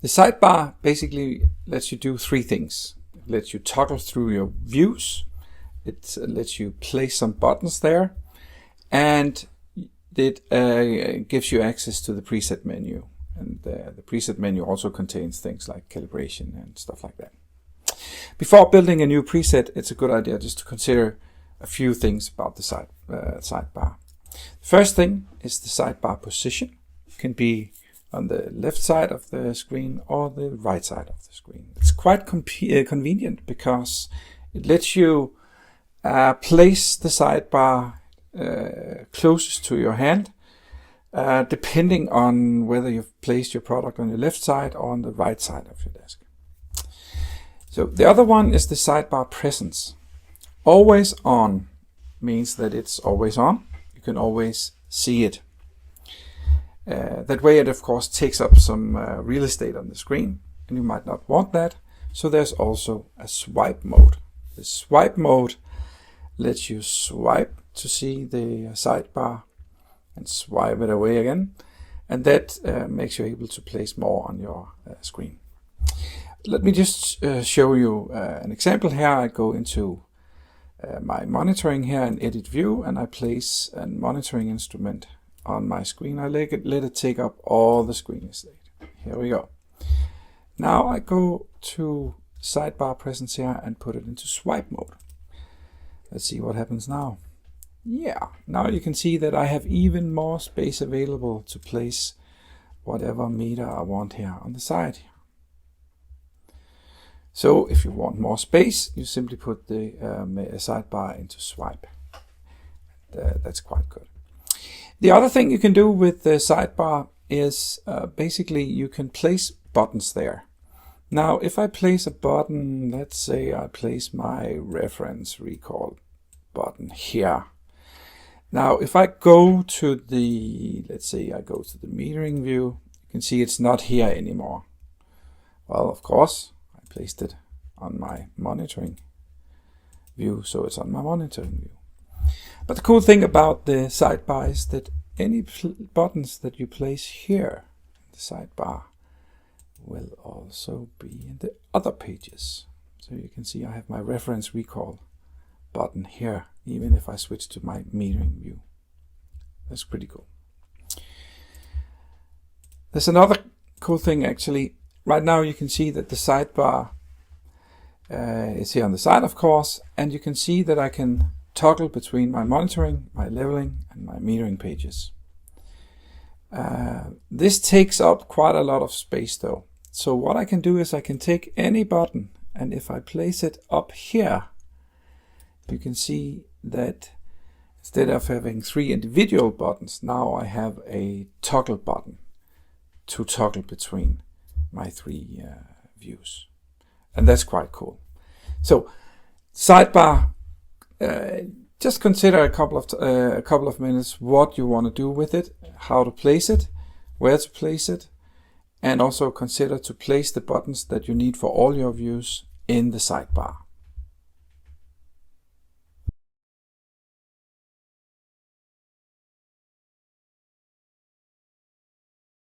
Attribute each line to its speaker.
Speaker 1: The sidebar basically lets you do three things. It lets you toggle through your views, it lets you place some buttons there, and it gives you access to the preset menu. And the preset menu also contains things like calibration and stuff like that. Before building a new preset, it's a good idea just to consider a few things about the sidebar. First thing is the sidebar position. It can be on the left side of the screen or the right side of the screen. It's quite convenient because it lets you place the sidebar closest to your hand, depending on whether you've placed your product on the left side or on the right side of your desk. So the other one is the sidebar presence. Always on means that it's always on. You can always see it. That way it of course takes up some real estate on the screen, and you might not want that. So there's also a swipe mode. The swipe mode lets you swipe to see the sidebar and swipe it away again, and that makes you able to place more on your screen. Let me just show you an example here. I go into my monitoring here and edit view, and I place a monitoring instrument on my screen. I let it take up all the screen estate. Here we go. Now I go to sidebar presence here and put it into swipe mode. Let's see what happens now. Yeah, now you can see that I have even more space available to place whatever meter I want here on the side. So if you want more space, you simply put the sidebar into swipe. That's quite good. The other thing you can do with the sidebar is basically you can place buttons there. Now if I place a button, let's say I place my reference recall button here. Now if I go to the, let's say I go to the metering view, you can see it's not here anymore. Well, of course, I placed it on my monitoring view, so it's on my monitoring view. But the cool thing about the sidebar is that any buttons that you place here in the sidebar will also be in the other pages. So you can see I have my reference recall button here, even if I switch to my metering view. That's pretty cool. There's another cool thing actually. Right now you can see that the sidebar is here on the side, of course, and you can see that I can toggle between my monitoring, my leveling, and my metering pages. This takes up quite a lot of space though. So what I can do is I can take any button, and if I place it up here, you can see that instead of having 3 individual buttons, now I have a toggle button to toggle between my 3 views. And that's quite cool. So sidebar, just consider a couple of minutes what you want to do with it, how to place it, where to place it, and also consider to place the buttons that you need for all your views in the sidebar.